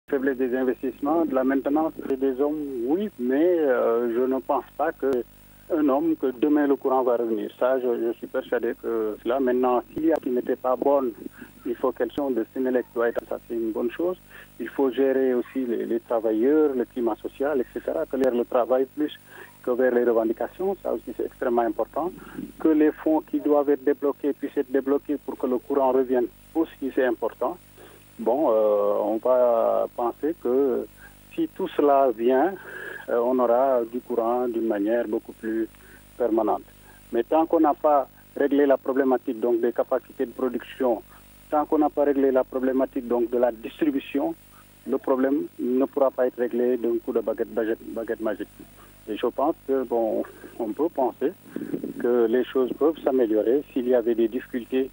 Faiblesse des investissements, de la maintenance des hommes, oui, mais je ne pense pas qu'un homme, que demain le courant va revenir. Ça, je suis persuadé que cela. Maintenant, s'il y a qui n'était pas bonne, il faut qu'elle soit de Sénélec doit être, ça c'est une bonne chose. Il faut gérer aussi les travailleurs, le climat social, etc. Que le travail plus que vers les revendications, ça aussi c'est extrêmement important. Que les fonds qui doivent être débloqués puissent être débloqués pour que le courant revienne, aussi c'est important. Bon, on va penser que si tout cela vient, on aura du courant d'une manière beaucoup plus permanente. Mais tant qu'on n'a pas réglé la problématique donc, des capacités de production, tant qu'on n'a pas réglé la problématique donc, de la distribution, le problème ne pourra pas être réglé d'un coup de baguette magique. Et je pense que bon, on peut penser que les choses peuvent s'améliorer s'il y avait des difficultés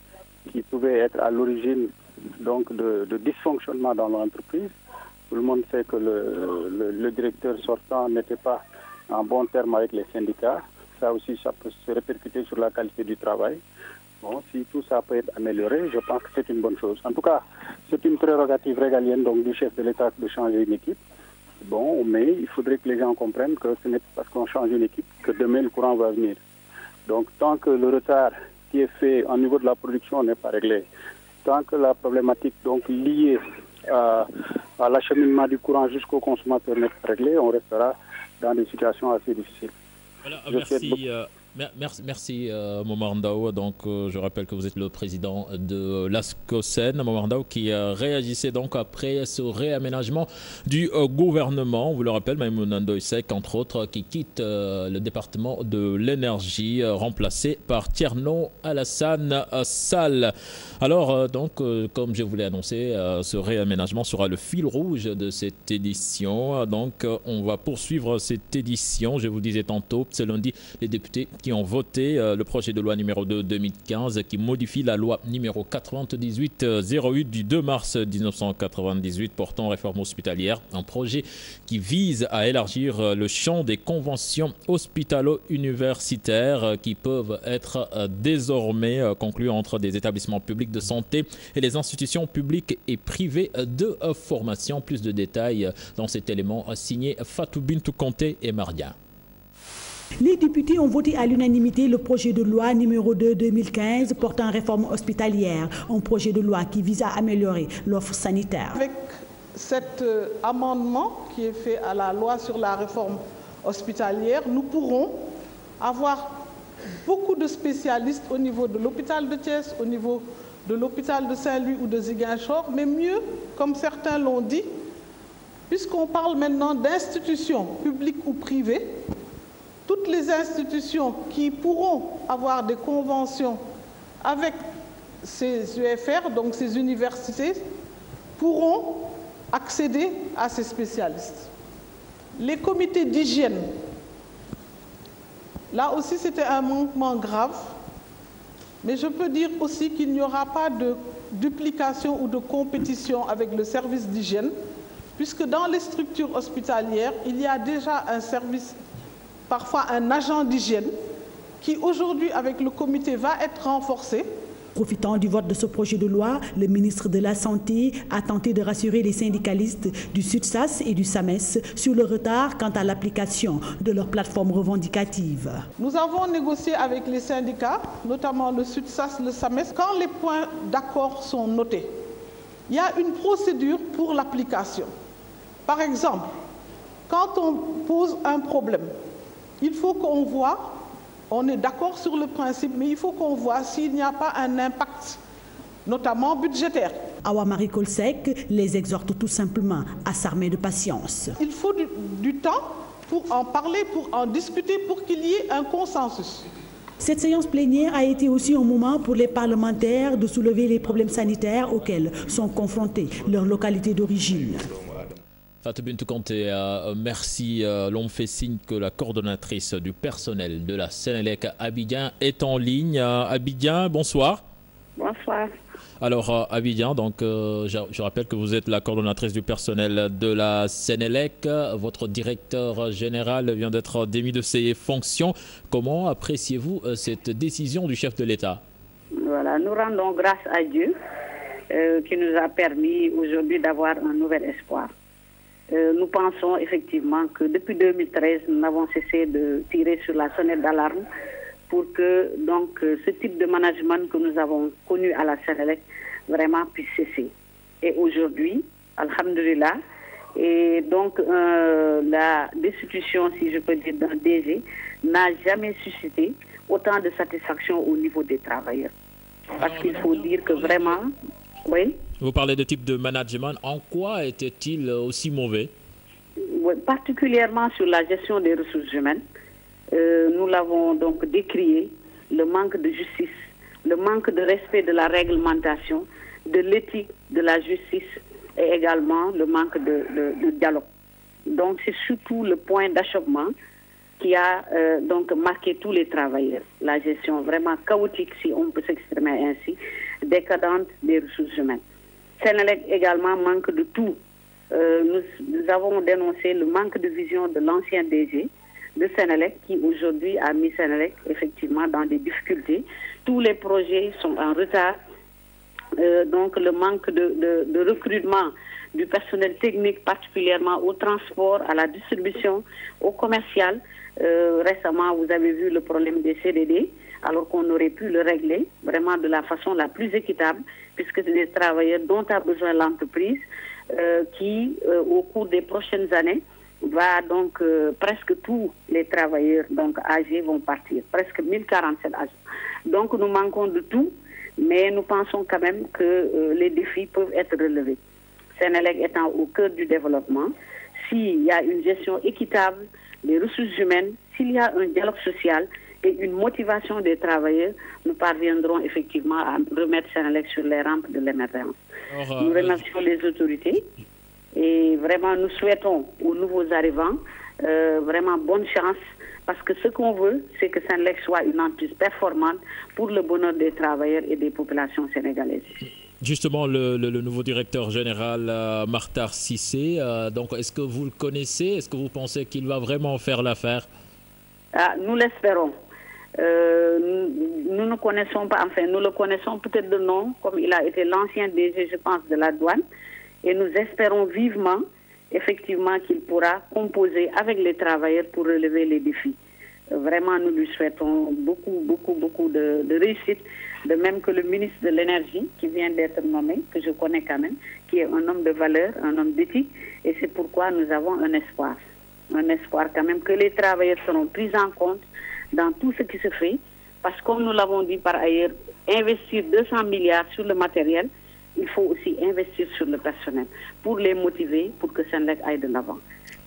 qui pouvaient être à l'origine donc de dysfonctionnement dans l'entreprise. Tout le monde sait que le directeur sortant n'était pas en bon terme avec les syndicats. Ça aussi, ça peut se répercuter sur la qualité du travail. Bon, si tout ça peut être amélioré, je pense que c'est une bonne chose. En tout cas, c'est une prérogative régalienne donc, du chef de l'État de changer une équipe. Bon, mais il faudrait que les gens comprennent que ce n'est pas parce qu'on change une équipe que demain le courant va venir. Donc, tant que le retard qui est fait au niveau de la production n'est pas réglé, tant que la problématique donc, liée à l'acheminement du courant jusqu'au consommateur n'est pas réglée, on restera dans des situations assez difficiles. Voilà, merci Momar Ndao. Donc, je rappelle que vous êtes le président de l'ASCOSEN, Momar Ndao, qui réagissait donc après ce réaménagement du gouvernement. On vous le rappelle, Maïmouna Ndoye Seck, entre autres, qui quitte le département de l'énergie, remplacé par Thierno Alassane Sall. Alors, comme je vous l'ai annoncé, ce réaménagement sera le fil rouge de cette édition. Donc, on va poursuivre cette édition. Je vous le disais tantôt, ce lundi, les députés qui ont voté le projet de loi numéro 2/2015 qui modifie la loi numéro 98/08 du 2 mars 1998 portant réforme hospitalière. Un projet qui vise à élargir le champ des conventions hospitalo-universitaires qui peuvent être désormais conclues entre des établissements publics de santé et les institutions publiques et privées de formation. Plus de détails dans cet élément signé Fatou Bintou Conté et Mardia. Les députés ont voté à l'unanimité le projet de loi numéro 2/2015 portant réforme hospitalière, un projet de loi qui vise à améliorer l'offre sanitaire. Avec cet amendement qui est fait à la loi sur la réforme hospitalière, nous pourrons avoir beaucoup de spécialistes au niveau de l'hôpital de Thiès, au niveau de l'hôpital de Saint-Louis ou de Ziguinchor, mais mieux, comme certains l'ont dit, puisqu'on parle maintenant d'institutions publiques ou privées, toutes les institutions qui pourront avoir des conventions avec ces UFR, donc ces universités, pourront accéder à ces spécialistes. Les comités d'hygiène, là aussi c'était un manquement grave, mais je peux dire aussi qu'il n'y aura pas de duplication ou de compétition avec le service d'hygiène, puisque dans les structures hospitalières, il y a déjà un service, parfois un agent d'hygiène, qui aujourd'hui, avec le comité, va être renforcé. Profitant du vote de ce projet de loi, le ministre de la Santé a tenté de rassurer les syndicalistes du SUTSAS et du SAMES sur le retard quant à l'application de leur plateforme revendicative. Nous avons négocié avec les syndicats, notamment le SUTSAS, le SAMES, quand les points d'accord sont notés. Il y a une procédure pour l'application. Par exemple, quand on pose un problème, il faut qu'on voit, on est d'accord sur le principe, mais il faut qu'on voit s'il n'y a pas un impact, notamment budgétaire. Awa Marie Kolsek les exhorte tout simplement à s'armer de patience. Il faut du temps pour en parler, pour en discuter, pour qu'il y ait un consensus. Cette séance plénière a été aussi un moment pour les parlementaires de soulever les problèmes sanitaires auxquels sont confrontés leurs localités d'origine. Fatou Bintou Conté, merci. L'on me fait signe que la coordonnatrice du personnel de la Sénélec Abidjan est en ligne. Abidjan, bonsoir. Bonsoir. Alors, Abidjan, donc, je rappelle que vous êtes la coordonnatrice du personnel de la Sénélec. Votre directeur général vient d'être démis de ses fonctions. Comment appréciez-vous cette décision du chef de l'État? Voilà, nous rendons grâce à Dieu qui nous a permis aujourd'hui d'avoir un nouvel espoir. Nous pensons effectivement que depuis 2013, nous n'avons cessé de tirer sur la sonnette d'alarme pour que donc ce type de management que nous avons connu à la Sénélec vraiment puisse cesser. Et aujourd'hui, alhamdulillah, et donc la destitution, si je peux dire, d'un DG n'a jamais suscité autant de satisfaction au niveau des travailleurs. Parce qu'il faut dire que vraiment, oui. Vous parlez de type de management, en quoi était-il aussi mauvais? Oui, particulièrement sur la gestion des ressources humaines. Nous l'avons donc décrié, le manque de justice, le manque de respect de la réglementation, de l'éthique, de la justice et également le manque de dialogue. Donc c'est surtout le point d'achoppement qui a donc marqué tous les travailleurs. La gestion vraiment chaotique, si on peut s'exprimer ainsi, décadente des ressources humaines. Sénélec également manque de tout. Nous avons dénoncé le manque de vision de l'ancien DG de Sénélec qui aujourd'hui a mis Sénélec effectivement dans des difficultés. Tous les projets sont en retard. Donc le manque de recrutement du personnel technique, particulièrement au transport, à la distribution, au commercial. Récemment, vous avez vu le problème des CDD, alors qu'on aurait pu le régler vraiment de la façon la plus équitable, puisque c'est des travailleurs dont a besoin l'entreprise, qui, au cours des prochaines années, va donc presque tous les travailleurs donc âgés vont partir, presque 1047 âgés. Donc nous manquons de tout, mais nous pensons quand même que les défis peuvent être relevés. Sénélec étant au cœur du développement, s'il y a une gestion équitable des ressources humaines, s'il y a un dialogue social et une motivation des travailleurs, nous parviendrons effectivement à remettre Sénélec sur les rampes de l'émergence. Nous remercions les autorités et vraiment nous souhaitons aux nouveaux arrivants vraiment bonne chance, parce que ce qu'on veut, c'est que Sénélec soit une entreprise performante pour le bonheur des travailleurs et des populations sénégalaises. Justement, le nouveau directeur général, Makhtar Cissé, donc est-ce que vous le connaissez? Est-ce que vous pensez qu'il va vraiment faire l'affaire? Nous l'espérons. Nous ne connaissons pas, enfin nous le connaissons peut-être de nom, comme il a été l'ancien DG, je pense, de la douane, et nous espérons vivement, effectivement, qu'il pourra composer avec les travailleurs pour relever les défis. Vraiment, nous lui souhaitons beaucoup de réussite, de même que le ministre de l'Énergie, qui vient d'être nommé, que je connais quand même, qui est un homme de valeur, un homme d'éthique, et c'est pourquoi nous avons un espoir quand même que les travailleurs seront pris en compte dans tout ce qui se fait, parce que comme nous l'avons dit par ailleurs, investir 200 milliards sur le matériel, il faut aussi investir sur le personnel pour les motiver, pour que Sénélec aille de l'avant.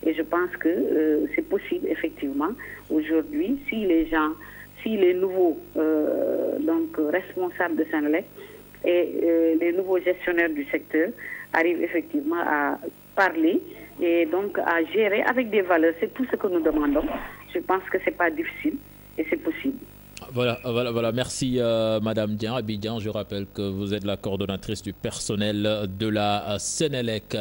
Et je pense que c'est possible, effectivement, aujourd'hui, si les nouveaux donc, responsables de Sénélec et les nouveaux gestionnaires du secteur arrivent effectivement à parler et donc à gérer avec des valeurs. C'est tout ce que nous demandons. Je pense que ce n'est pas difficile et c'est possible. Voilà. Merci Madame Dian. Abidjan, je rappelle que vous êtes la coordonnatrice du personnel de la Sénélec.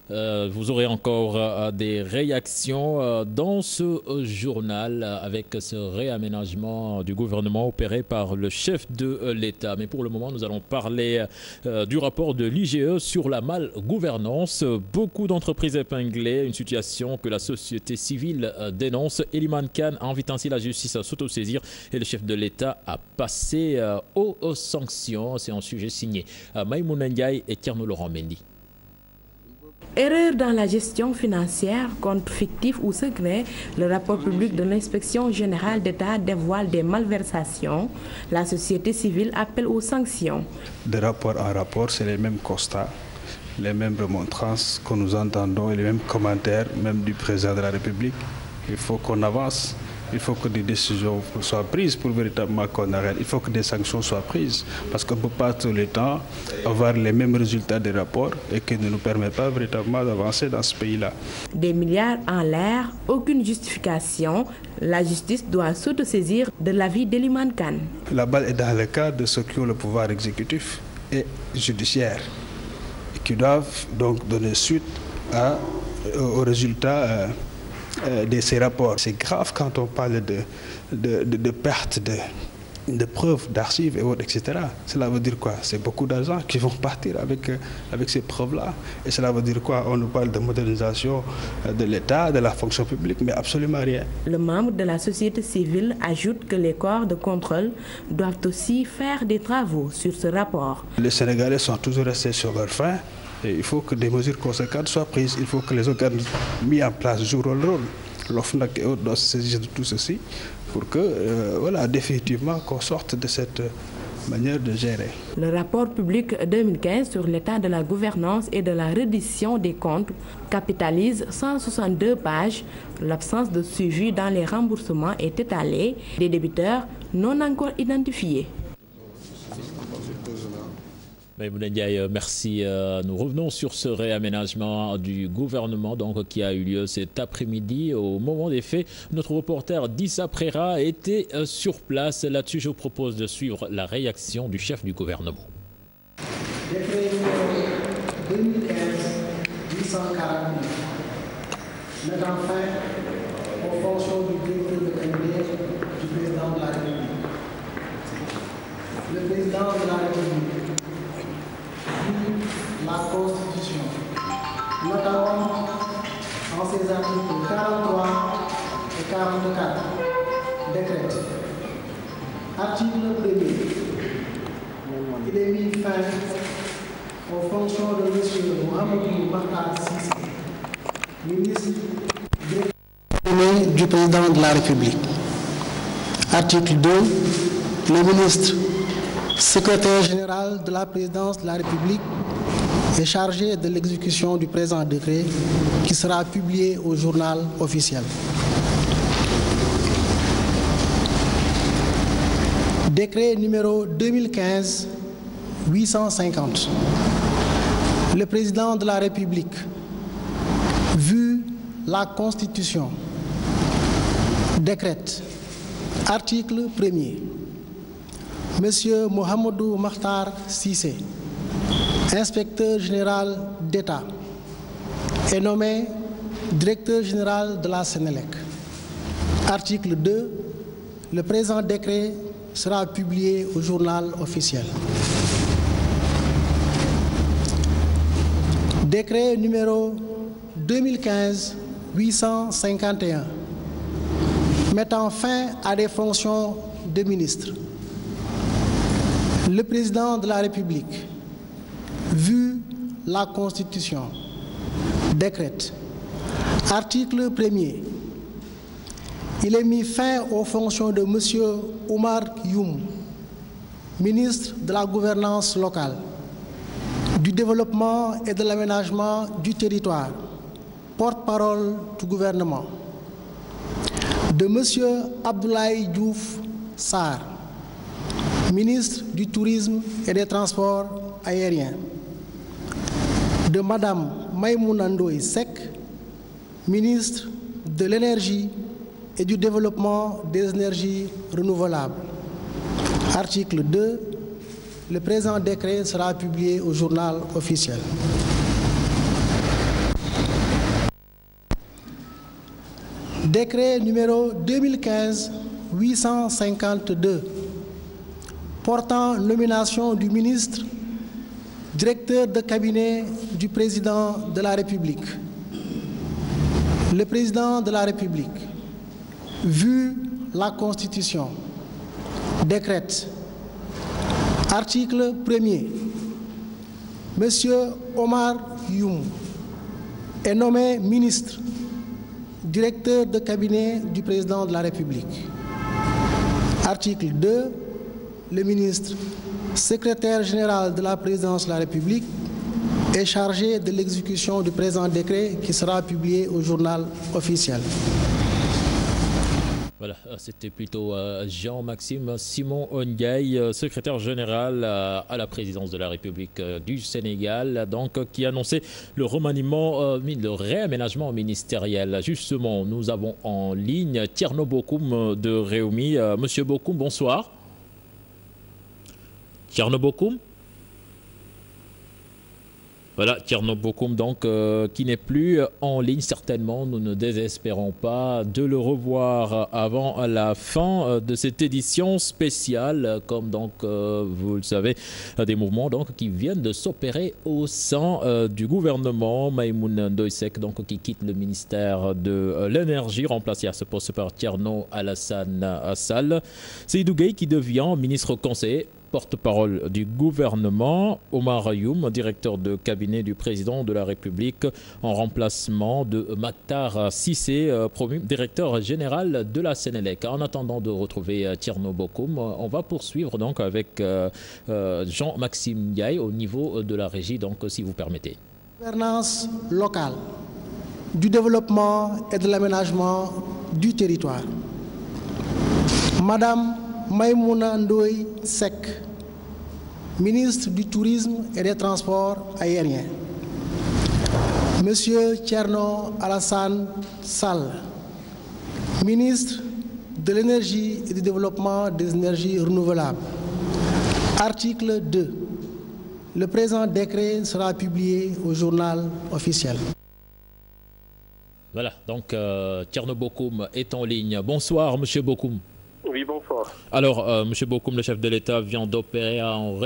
Vous aurez encore des réactions dans ce journal avec ce réaménagement du gouvernement opéré par le chef de l'État. Mais pour le moment, nous allons parler du rapport de l'IGE sur la malgouvernance. Beaucoup d'entreprises épinglées, une situation que la société civile dénonce. Eliman Khan invite ainsi la justice à s'autosaisir et le chef de l'État a passé aux sanctions. C'est un sujet signé Maïmouna Ndiaye et Tierno Laurent Mendy. Erreur dans la gestion financière, compte fictif ou secret, le rapport public de l'inspection générale d'État dévoile des malversations. La société civile appelle aux sanctions. De rapport en rapport, c'est les mêmes constats, les mêmes remontrances que nous entendons et les mêmes commentaires, même du président de la République. Il faut qu'on avance. Il faut que des décisions soient prises pour véritablement qu'on arrête. Il faut que des sanctions soient prises parce qu'on ne peut pas tout le temps avoir les mêmes résultats des rapports et qui ne nous permettent pas véritablement d'avancer dans ce pays-là. Des milliards en l'air, aucune justification. La justice doit s'autosaisir de l'avis d'Eliman Khan. La balle est dans le cas de ceux qui ont le pouvoir exécutif et judiciaire et qui doivent donc donner suite aux résultats de ces rapports. C'est grave quand on parle de perte de preuves, d'archives et autres, etc. Cela veut dire quoi? C'est beaucoup d'argent qui vont partir avec ces preuves-là. Et cela veut dire quoi? On nous parle de modernisation de l'État, de la fonction publique, mais absolument rien. Le membre de la société civile ajoute que les corps de contrôle doivent aussi faire des travaux sur ce rapport. Les Sénégalais sont toujours restés sur leur faim et il faut que des mesures conséquentes soient prises. Il faut que les organes mis en place jouent leur rôle. L'OFNAC et autres doivent se saisir de tout ceci pour que, voilà, définitivement qu'on sorte de cette manière de gérer. Le rapport public 2015 sur l'état de la gouvernance et de la reddition des comptes capitalise 162 pages. L'absence de suivi dans les remboursements est étalée des débiteurs non encore identifiés. Merci. Nous revenons sur ce réaménagement du gouvernement qui a eu lieu cet après-midi. Au moment des faits, notre reporter Dissa Prera était sur place. Là-dessus, je vous propose de suivre la réaction du chef du gouvernement. Décret 2015-849 mettant fin aux fonctions du directeur de cabinet du président de la République. Le président de la République, la Constitution, notamment en ses articles 43 et 44, décrète. Article 1er. Il est mis fin aux fonctions de M. Mohamedou Makhtar Cissé, ministre du président de la République. Article 2. Le ministre secrétaire général de la présidence de la République est chargé de l'exécution du présent décret qui sera publié au journal officiel. Décret numéro 2015-850. Le président de la République, vu la Constitution, décrète. Article 1er. Monsieur Mohamedou Makhtar Cissé, inspecteur général d'État, est nommé directeur général de la Sénélec. Article 2. Le présent décret sera publié au journal officiel. Décret numéro 2015-851 mettant fin à des fonctions de ministre. Le président de la République, vu la Constitution, décrète. Article 1er. Il est mis fin aux fonctions de M. Oumar Youm, ministre de la Gouvernance locale, du Développement et de l'Aménagement du territoire, porte-parole du gouvernement, de M. Abdoulaye Diouf Sarr, ministre du Tourisme et des Transports aériens, de Mme Maïmouna Ndoye Seck, ministre de l'Énergie et du Développement des énergies renouvelables. Article 2. Le présent décret sera publié au journal officiel. Décret numéro 2015-852 portant nomination du ministre directeur de cabinet du président de la République. Le président de la République, vu la Constitution, décrète. Article 1er. Monsieur Omar Youm est nommé ministre directeur de cabinet du président de la République. Article 2. Le ministre secrétaire général de la présidence de la République est chargé de l'exécution du présent décret qui sera publié au journal officiel. Voilà, c'était plutôt Jean-Maxime Simon Ndiaye, secrétaire général à la présidence de la République du Sénégal, qui annonçait le remaniement, le réaménagement ministériel. Justement, nous avons en ligne Thierno Bokoum de Rewmi. Monsieur Bokoum, bonsoir. Thierno Bokoum. Voilà, Thierno Bokoum, donc, qui n'est plus en ligne, certainement. Nous ne désespérons pas de le revoir avant la fin de cette édition spéciale, comme donc, vous le savez, des mouvements donc, qui viennent de s'opérer au sein du gouvernement. Maïmouna Ndoye Seck, donc, qui quitte le ministère de l'Énergie, remplacé à ce poste par Thierno Alassane Sall. Seydou Gueye, qui devient ministre conseiller, porte-parole du gouvernement. Omar Youm, directeur de cabinet du président de la République, en remplacement de Maktar Cissé, promu directeur général de la Sénélec. En attendant de retrouver Thierno Bokoum, on va poursuivre donc avec Jean-Maxime Ndiaye au niveau de la régie, donc si vous permettez. Gouvernance locale, du développement et de l'aménagement du territoire. Madame Maïmouna Ndoye Seck, ministre du Tourisme et des Transports aériens. Monsieur Thierno Alassane Sall, ministre de l'Énergie et du Développement des énergies renouvelables. Article 2. Le présent décret sera publié au journal officiel. Voilà, donc Thierno Bokoum est en ligne. Bonsoir, monsieur Bokoum. Oui, bonsoir. Alors, M. Bokoum, le chef de l'État, vient d'opérer un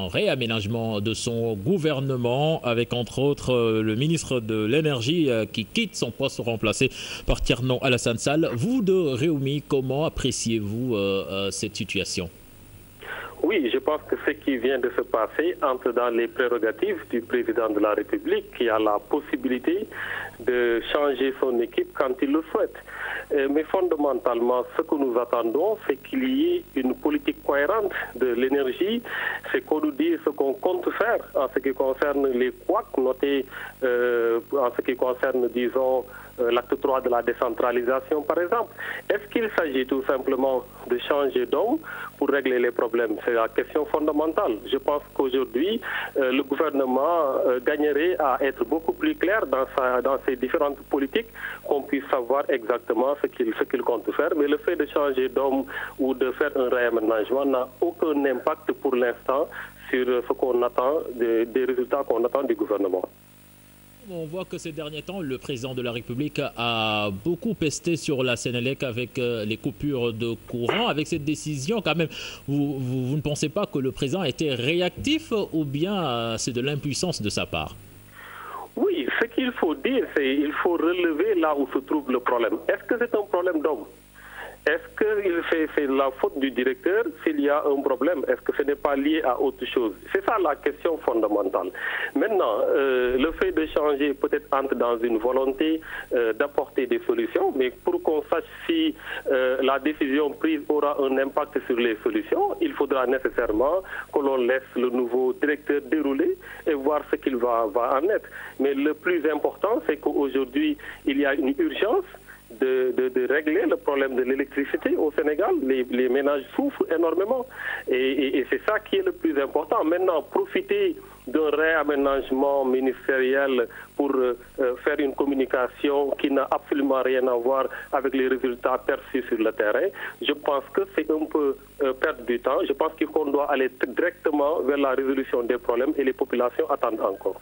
réaménagement de son gouvernement avec, entre autres, le ministre de l'Énergie qui quitte son poste remplacé par Thierno Alassane Sall. Vous de Réumi, comment appréciez-vous cette situation? Oui, je pense que ce qui vient de se passer entre dans les prérogatives du président de la République qui a la possibilité de changer son équipe quand il le souhaite. Mais fondamentalement, ce que nous attendons, c'est qu'il y ait une politique cohérente de l'énergie. C'est qu'on nous dise ce qu'on compte faire en ce qui concerne les couacs notés, en ce qui concerne, disons, l'acte 3 de la décentralisation, par exemple. Est-ce qu'il s'agit tout simplement de changer d'homme pour régler les problèmes? C'est la question fondamentale. Je pense qu'aujourd'hui, le gouvernement gagnerait à être beaucoup plus clair dans ses différentes politiques, qu'on puisse savoir exactement ce qu'il compte faire. Mais le fait de changer d'homme ou de faire un réaménagement n'a aucun impact pour l'instant sur ce qu'on attend, des résultats qu'on attend du gouvernement. On voit que ces derniers temps, le président de la République a beaucoup pesté sur la Sénélec avec les coupures de courant. Avec cette décision, quand même, vous ne pensez pas que le président a été réactif ou bien c'est de l'impuissance de sa part? Oui, ce qu'il faut dire, c'est qu'il faut relever là où se trouve le problème. Est-ce que c'est un problème d'homme? Est-ce que c'est la faute du directeur s'il y a un problème? Est-ce que ce n'est pas lié à autre chose? C'est ça la question fondamentale. Maintenant, le fait de changer peut-être entre dans une volonté d'apporter des solutions, mais pour qu'on sache si la décision prise aura un impact sur les solutions, il faudra nécessairement que l'on laisse le nouveau directeur dérouler et voir ce qu'il va en être. Mais le plus important, c'est qu'aujourd'hui, il y a une urgence de régler le problème de l'électricité au Sénégal. Les ménages souffrent énormément et c'est ça qui est le plus important. Maintenant, profiter d'un réaménagement ministériel pour faire une communication qui n'a absolument rien à voir avec les résultats perçus sur le terrain, je pense que c'est un peu perdre du temps. Je pense qu'on doit aller directement vers la résolution des problèmes et les populations attendent encore.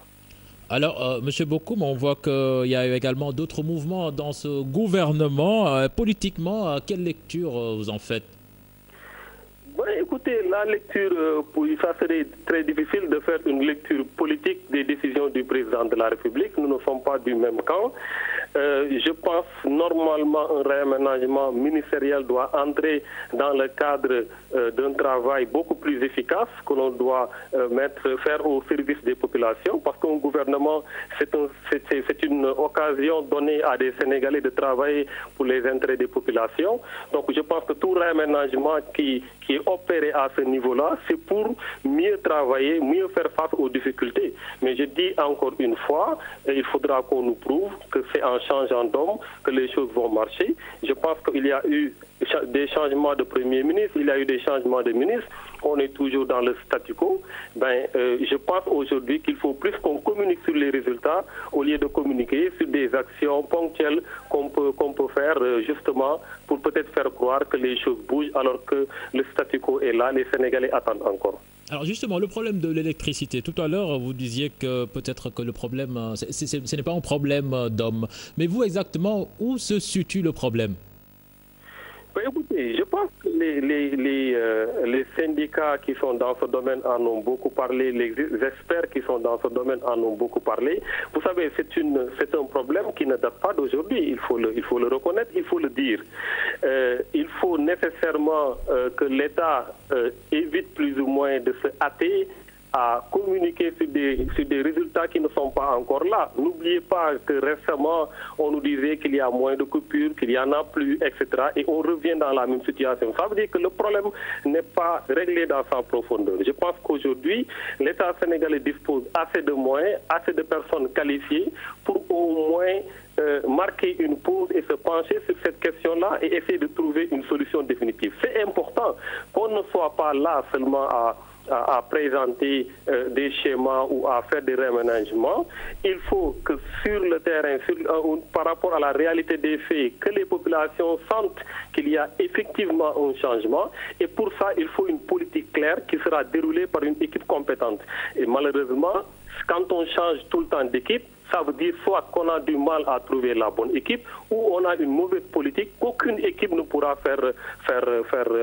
Alors, M. Bokoum, on voit qu'il y a eu également d'autres mouvements dans ce gouvernement. Politiquement, quelle lecture vous en faites? Bon, écoutez, la lecture, ça serait très difficile de faire une lecture politique des décisions du président de la République. Nous ne sommes pas du même camp. Je pense normalement un réaménagement ministériel doit entrer dans le cadre d'un travail beaucoup plus efficace que l'on doit faire au service des populations, parce qu'un gouvernement, c'est une occasion donnée à des Sénégalais de travailler pour les intérêts des populations. Donc je pense que tout réaménagement qui est opéré à ce niveau-là, c'est pour mieux travailler, mieux faire face aux difficultés. Mais je dis encore une fois, il faudra qu'on nous prouve que c'est en changeant d'homme que les choses vont marcher. Je pense qu'il y a eu des changements de Premier ministre, il y a eu des changements de ministres, on est toujours dans le statu quo. Je pense aujourd'hui qu'il faut plus qu'on communique sur les résultats au lieu de communiquer sur des actions ponctuelles qu'on peut faire justement pour peut-être faire croire que les choses bougent alors que le statu quo est là, les Sénégalais attendent encore. Alors justement, le problème de l'électricité. Tout à l'heure, vous disiez que peut-être que le problème, ce n'est pas un problème d'hommes. Mais vous, exactement, où se situe le problème? Écoutez, je pense que les syndicats qui sont dans ce domaine en ont beaucoup parlé, les experts qui sont dans ce domaine en ont beaucoup parlé. Vous savez, c'est un problème qui ne date pas d'aujourd'hui, il faut le reconnaître, il faut le dire. Il faut nécessairement que l'État évite plus ou moins de se hâter à communiquer sur des résultats qui ne sont pas encore là. N'oubliez pas que récemment, on nous disait qu'il y a moins de coupures, qu'il n'y en a plus, etc. Et on revient dans la même situation. Ça veut dire que le problème n'est pas réglé dans sa profondeur. Je pense qu'aujourd'hui, l'État sénégalais dispose assez de moyens, assez de personnes qualifiées pour au moins marquer une pause et se pencher sur cette question-là et essayer de trouver une solution définitive. C'est important qu'on ne soit pas là seulement à présenter des schémas ou à faire des réaménagements. Il faut que sur le terrain, par rapport à la réalité des faits, que les populations sentent qu'il y a effectivement un changement. Et pour ça, il faut une politique claire qui sera déroulée par une équipe compétente. Et malheureusement, quand on change tout le temps d'équipe, ça veut dire soit qu'on a du mal à trouver la bonne équipe ou on a une mauvaise politique qu'aucune équipe ne pourra faire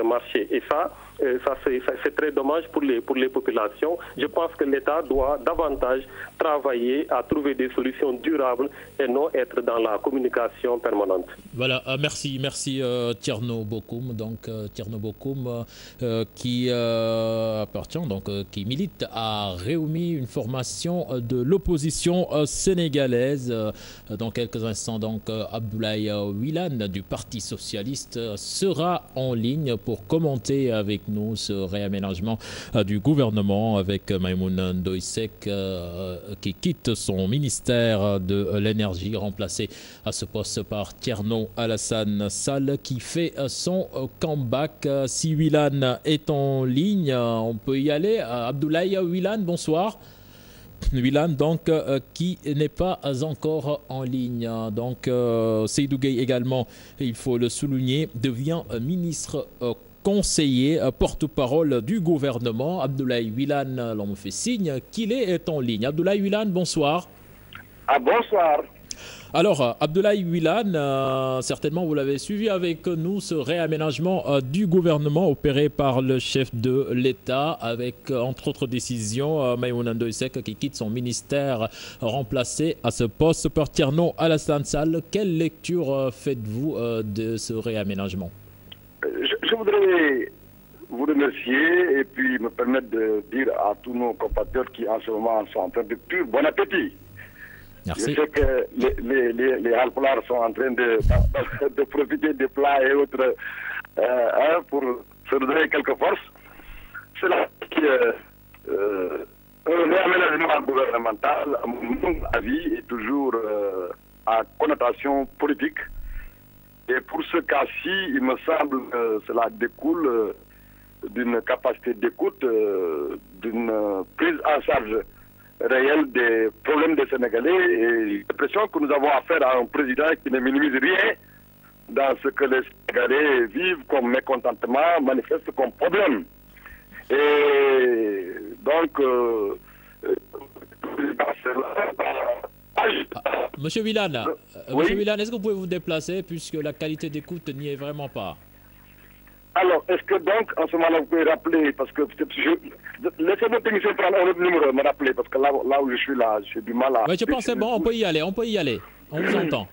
marcher. Et ça c'est très dommage pour les populations. Je pense que l'État doit davantage travailler à trouver des solutions durables et non être dans la communication permanente. Voilà, merci Thierno Bokoum. Donc Thierno Bokoum qui appartient, qui milite à Rewmi, une formation de l'opposition sénégalaise. Dans quelques instants, Abdoulaye Wilane du Parti socialiste sera en ligne pour commenter avec nous ce réaménagement du gouvernement avec Maïmouna Ndoye Seck qui quitte son ministère de l'énergie, remplacé à ce poste par Thierno Alassane Sall qui fait son comeback. Si Wilane est en ligne, on peut y aller. Abdoulaye Wilane, bonsoir. Wilane, qui n'est pas encore en ligne. Seydou Gueye également, il faut le souligner, devient ministre conseiller, porte-parole du gouvernement. Abdoulaye Wilane, l'on me fait signe qu'il est en ligne. Abdoulaye Wilane, bonsoir. Bonsoir. Alors, Abdoulaye Wilane, certainement vous l'avez suivi avec nous, ce réaménagement du gouvernement opéré par le chef de l'État avec, entre autres décisions, Maïmouna Ndoye Seck qui quitte son ministère remplacé à ce poste par Thierno Alassane Sall. Quelle lecture faites-vous de ce réaménagement? Je voudrais vous remercier et puis me permettre de dire à tous nos compatriotes qui en ce moment sont en train de tuer bon appétit. Merci. Je sais que les Halpulaars sont en train de profiter des plats et autres pour se donner quelques forces. C'est là un réaménagement gouvernemental, à mon avis, est toujours à connotation politique. Et pour ce cas-ci, il me semble que cela découle d'une capacité d'écoute, d'une prise en charge réelle des problèmes des Sénégalais. Et j'ai l'impression que nous avons affaire à un président qui ne minimise rien dans ce que les Sénégalais vivent comme mécontentement, manifestent comme problème. Et donc, Monsieur Wilane, oui? Monsieur Wilane, est-ce que vous pouvez vous déplacer puisque la qualité d'écoute n'y est vraiment pas? Alors, est-ce que donc, en ce moment-là, vous pouvez rappeler, parce que laissez votre technicien prendre un autre numéro, me rappeler, parce que là où je suis là, j'ai du mal à... Oui, je pense que c'est bon, on peut y aller, on vous entend.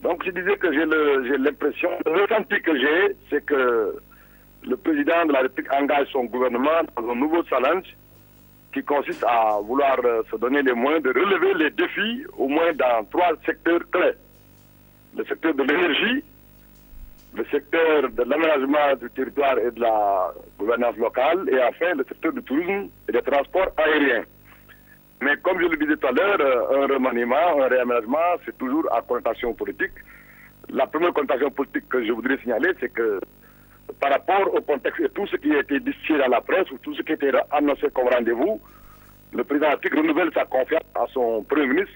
Donc, je disais que j'ai l'impression, le ressenti que j'ai, c'est que le président de la République engage son gouvernement dans un nouveau challenge qui consiste à vouloir se donner les moyens de relever les défis, au moins dans 3 secteurs clés. Le secteur de l'énergie, le secteur de l'aménagement du territoire et de la gouvernance locale, et enfin le secteur du tourisme et des transports aériens. Mais comme je le disais tout à l'heure, un remaniement, un réaménagement, c'est toujours à connotation politique. La première connotation politique que je voudrais signaler, c'est que par rapport au contexte et tout ce qui a été distillé dans la presse, ou tout ce qui a été annoncé comme rendez-vous, le président Afrique renouvelle sa confiance à son Premier ministre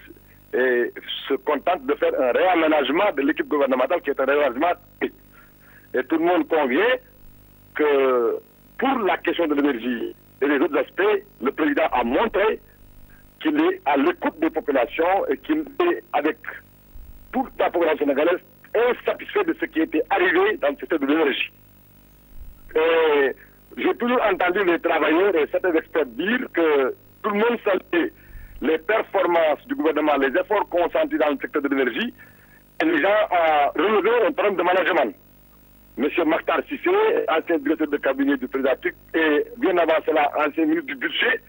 et se contente de faire un réaménagement de l'équipe gouvernementale qui est un réaménagement. Et tout le monde convient que pour la question de l'énergie et les autres aspects, le président a montré qu'il est à l'écoute des populations et qu'il est avec toute la population sénégalaise insatisfait de ce qui était arrivé dans le secteur de l'énergie. Et j'ai toujours entendu les travailleurs et certains experts dire que tout le monde saluait les performances du gouvernement, les efforts consentis dans le secteur de l'énergie, et les gens ont relevé un problème de management. Monsieur Makhtar Cissé, ancien directeur de cabinet du président, et bien avant cela, ancien ministre du budget,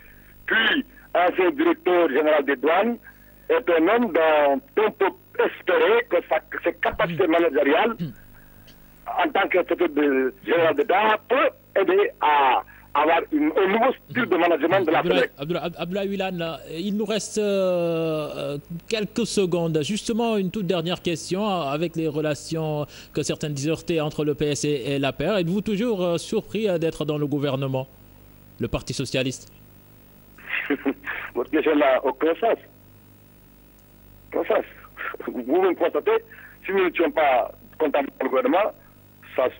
puis ancien directeur général des douanes, est un homme dont on peut espérer que ses capacités managériales, en tant qu'inspecteur général d'État, peut aider à avoir un nouveau style de management de la FEDEC. Abdoulaye Wilane, il nous reste quelques secondes. Justement, une toute dernière question avec les relations que certains disent heurtées entre le PS et l'APR. Êtes-vous toujours surpris d'être dans le gouvernement, le Parti socialiste? Votre question n'a aucun sens. Vous me constatez, si nous n'étions pas contents pour le gouvernement,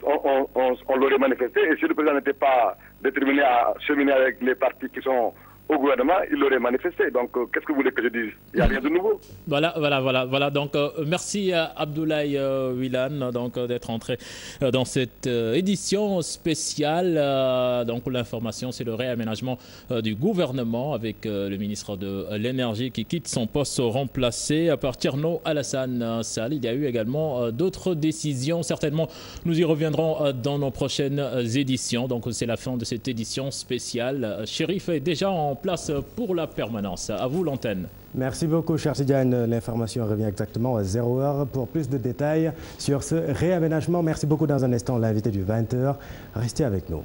on l'aurait manifesté. Et si le président n'était pas déterminé à cheminer avec les partis qui sont au gouvernement, il l'aurait manifesté. Donc, qu'est-ce que vous voulez que je dise? Il n'y a rien de nouveau. Voilà. Donc, merci à Abdoulaye Wilane d'être entré dans cette édition spéciale. Donc, l'information, c'est le réaménagement du gouvernement avec le ministre de l'Énergie qui quitte son poste remplacé par Thierno Alassane Sall. Il y a eu également d'autres décisions. Certainement, nous y reviendrons dans nos prochaines éditions. Donc, c'est la fin de cette édition spéciale. Chérif est déjà en place pour la permanence. À vous l'antenne. Merci beaucoup, cher Tidiane. L'information revient exactement à 0h pour plus de détails sur ce réaménagement. Merci beaucoup. Dans un instant, l'invité du 20h. Restez avec nous.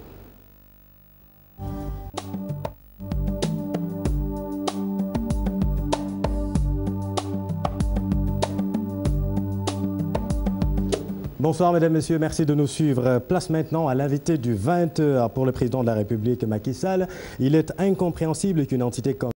Bonsoir mesdames, messieurs, merci de nous suivre. Place maintenant à l'invité du 20h pour le président de la République, Macky Sall. Il est incompréhensible qu'une entité comme